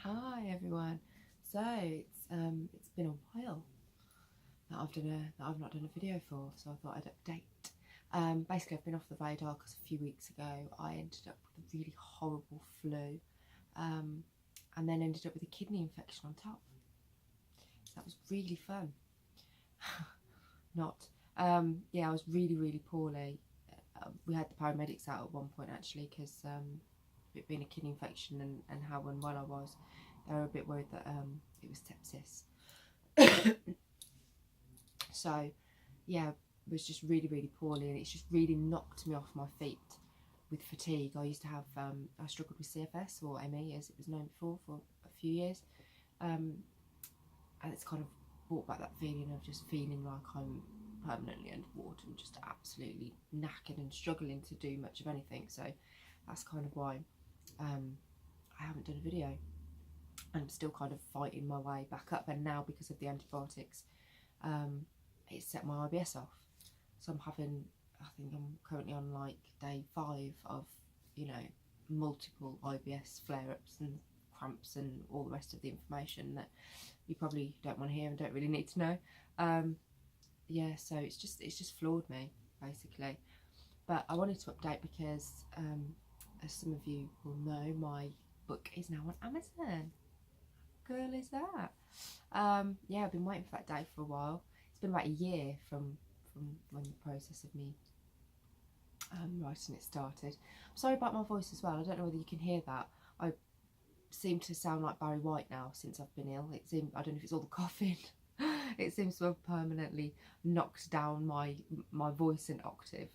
Hi everyone. So it's been a while that I've not done a video for, so I thought I'd update. Basically, I've been off the radar because a few weeks ago I ended up with a really horrible flu, and then ended up with a kidney infection on top. So that was really fun. Not. Yeah, I was really poorly. We had the paramedics out at one point actually because it being a kidney infection and how unwell I was, they were a bit worried that it was sepsis. So yeah, was just really poorly, and it's just really knocked me off my feet with fatigue. I used to have I struggled with CFS, or ME as it was known before, for a few years, and it's kind of brought back that feeling of just feeling like I'm permanently underwater and just absolutely knackered and struggling to do much of anything. So that's kind of why I haven't done a video. I'm still kind of fighting my way back up, and now because of the antibiotics, it set my IBS off. So I think I'm currently on like day 5 of, multiple IBS flare-ups and cramps and all the rest of the information that you probably don't want to hear and don't really need to know. Yeah, so it's just floored me basically. But I wanted to update because, as some of you will know, my book is now on Amazon. Girl, is that? Yeah, I've been waiting for that day for a while. It's been about a year from when the process of me writing it started. I'm sorry about my voice as well. I don't know whether you can hear that. I seem to sound like Barry White now since I've been ill. I don't know if it's all the coughing. It seems to have permanently knocked down my voice an octave.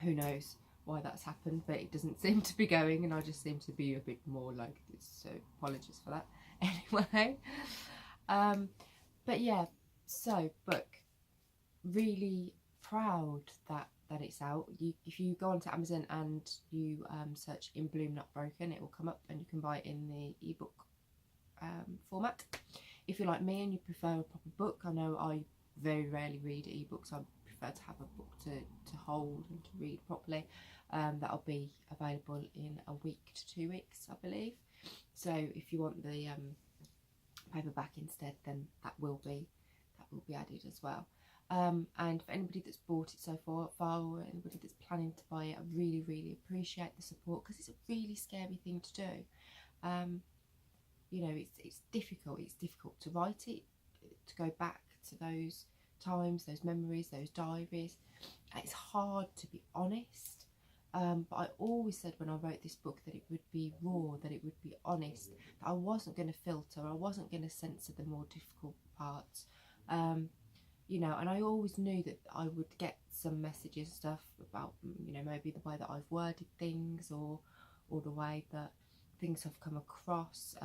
Who knows why that's happened, but it doesn't seem to be going, and I just seem to be a bit more like this, so apologies for that. Anyway, but yeah, so book, really proud that it's out. If you go onto Amazon and you search In Bloom Not Broken, it will come up and you can buy it in the ebook format. If you're like me and you prefer a proper book, I know I very rarely read ebooks. I prefer to have a book to hold and to read properly. That'll be available in a week to 2 weeks, I believe. So if you want the paperback instead, then that will be added as well. And for anybody that's bought it so far, or anybody that's planning to buy it, I really appreciate the support, because it's a really scary thing to do. It's difficult. It's difficult to write it, to go back to those times, those memories, those diaries. It's hard to be honest. But I always said when I wrote this book that it would be raw, that it would be honest, that I wasn't going to filter, I wasn't going to censor the more difficult parts. And I always knew that I would get some messages and stuff about, maybe the way that I've worded things, or the way that things have come across,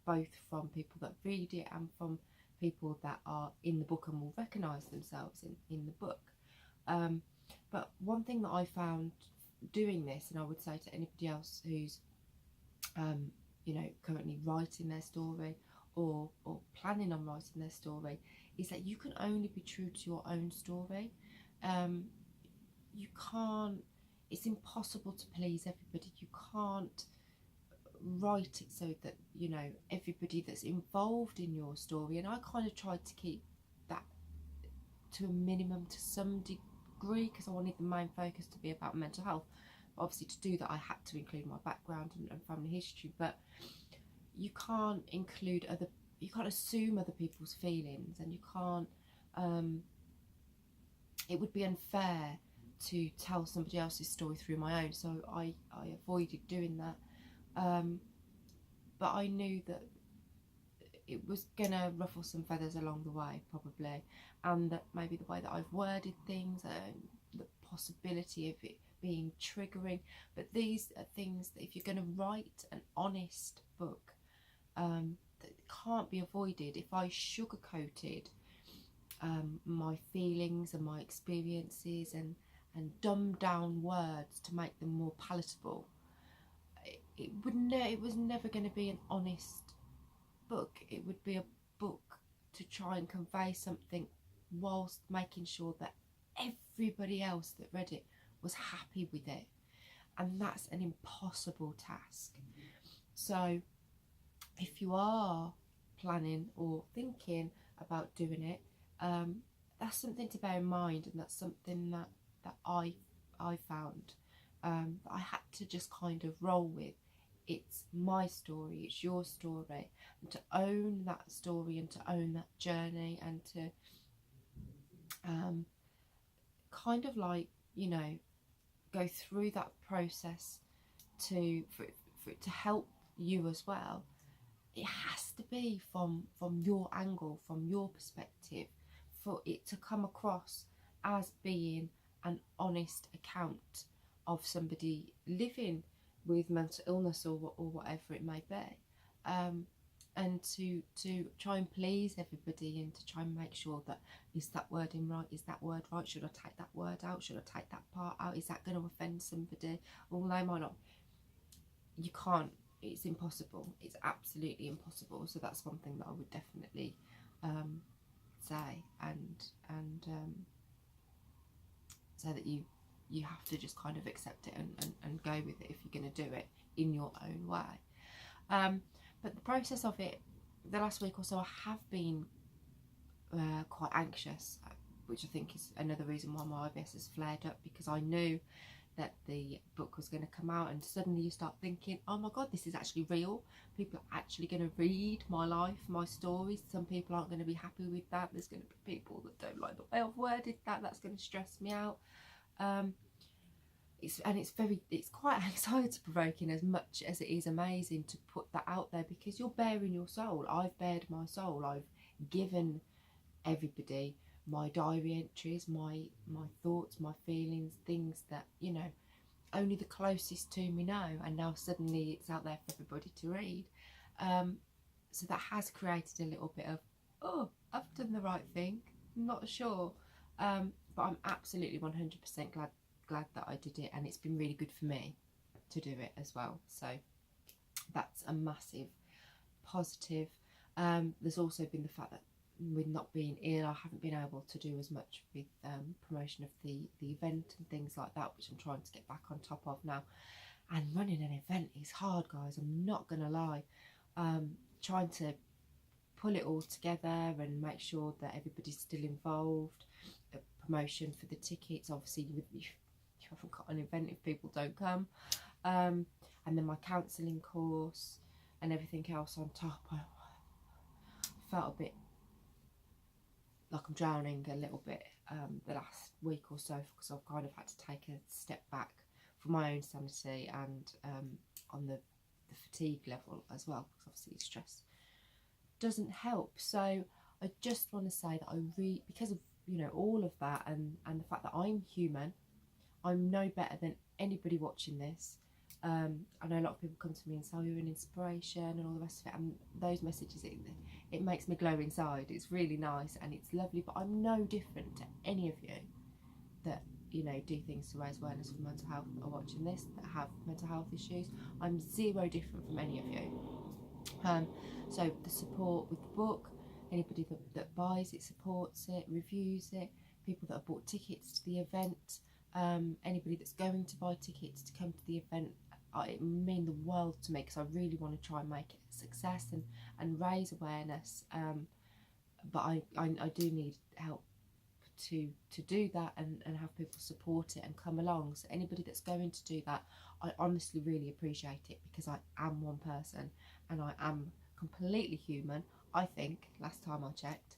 both from people that read it and from people that are in the book and will recognise themselves in the book. But one thing that I found doing this, and I would say to anybody else who's currently writing their story or planning on writing their story, is that you can only be true to your own story. You can't, it's impossible to please everybody. You can't write it so that everybody that's involved in your story, and I kind of tried to keep that to a minimum to some degree, because I wanted the main focus to be about mental health. But obviously to do that I had to include my background and family history, but you can't assume other people's feelings, and you can't it would be unfair to tell somebody else's story through my own, so I avoided doing that. But I knew that it was gonna ruffle some feathers along the way, probably, and that maybe the way that I've worded things, the possibility of it being triggering. But these are things that if you're going to write an honest book, that can't be avoided. If I sugarcoated my feelings and my experiences and dumbed down words to make them more palatable, it was never going to be an honest book. It would be a book to try and convey something whilst making sure that everybody else that read it was happy with it, and that's an impossible task. So if you are planning or thinking about doing it, that's something to bear in mind, and that's something that I found that I had to just kind of roll with. It's my story, it's your story, and to own that story and to own that journey, and to kind of like, you know, go through that process for it to help you as well. It has to be from your angle, from your perspective, for it to come across as being an honest account of somebody living with mental illness or whatever it may be, and to try and please everybody, and to try and make sure that, is that wording right, is that word right, should I take that word out, should I take that part out, is that going to offend somebody, or they might not. You can't, it's impossible, it's absolutely impossible. So that's one thing that I would definitely say, and so that you have to just kind of accept it and go with it if you're going to do it in your own way. But the process of it, the last week or so, I have been quite anxious, which I think is another reason why my IBS has flared up, because I knew that the book was going to come out, and suddenly you start thinking, oh my god, this is actually real, people are actually going to read my life, my stories. Some people aren't going to be happy with that, there's going to be people that don't like the way I've worded that, that's going to stress me out. It's quite anxiety provoking, as much as it is amazing to put that out there, because you're bearing your soul. I've bared my soul, I've given everybody my diary entries, my thoughts, my feelings, things that, you know, only the closest to me know, and now suddenly it's out there for everybody to read. So that has created a little bit of, oh, I've done the right thing, I'm not sure, but I'm absolutely 100% glad that I did it, and it's been really good for me to do it as well, so that's a massive positive. There's also been the fact that with not being ill, I haven't been able to do as much with promotion of the event and things like that, which I'm trying to get back on top of now. And running an event is hard, guys, I'm not gonna lie. Trying to pull it all together and make sure that everybody's still involved, promotion for the tickets, obviously you haven't got an event if people don't come, and then my counselling course and everything else on top. I felt a bit like I'm drowning a little bit the last week or so, because I've kind of had to take a step back for my own sanity, and on the fatigue level as well, because obviously stress doesn't help. So I just want to say that because of, you know, all of that, and the fact that I'm human, I'm no better than anybody watching this. I know a lot of people come to me and say, oh, you're an inspiration and all the rest of it, and those messages, it makes me glow inside. It's really nice and it's lovely, but I'm no different to any of you that, you know, do things to raise awareness for mental health, that are watching this, that have mental health issues. I'm zero different from any of you. So the support with the book, anybody that buys it, supports it, reviews it, people that have bought tickets to the event, anybody that's going to buy tickets to come to the event, it mean the world to me, because I really want to try and make it a success and raise awareness, but I do need help to do that, and have people support it and come along. So anybody that's going to do that, I honestly really appreciate it, because I am one person and I am completely human, I think, last time I checked.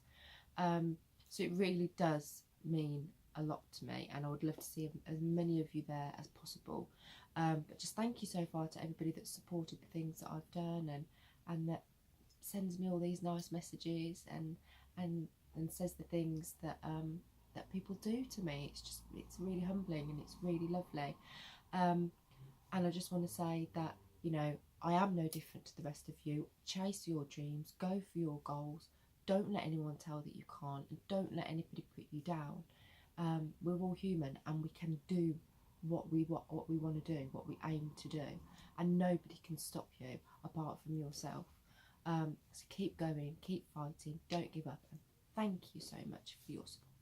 So it really does mean a lot to me, and I would love to see as many of you there as possible. But just thank you so far to everybody that's supported the things that I've done, and that sends me all these nice messages and says the things that that people do to me. It's really humbling and it's really lovely. And I just want to say that, you know, I am no different to the rest of you. Chase your dreams, go for your goals. Don't let anyone tell that you can't, and don't let anybody put you down. We're all human, and we can do what we want to do, what we aim to do, and nobody can stop you apart from yourself. So keep going, keep fighting, don't give up, and thank you so much for your support.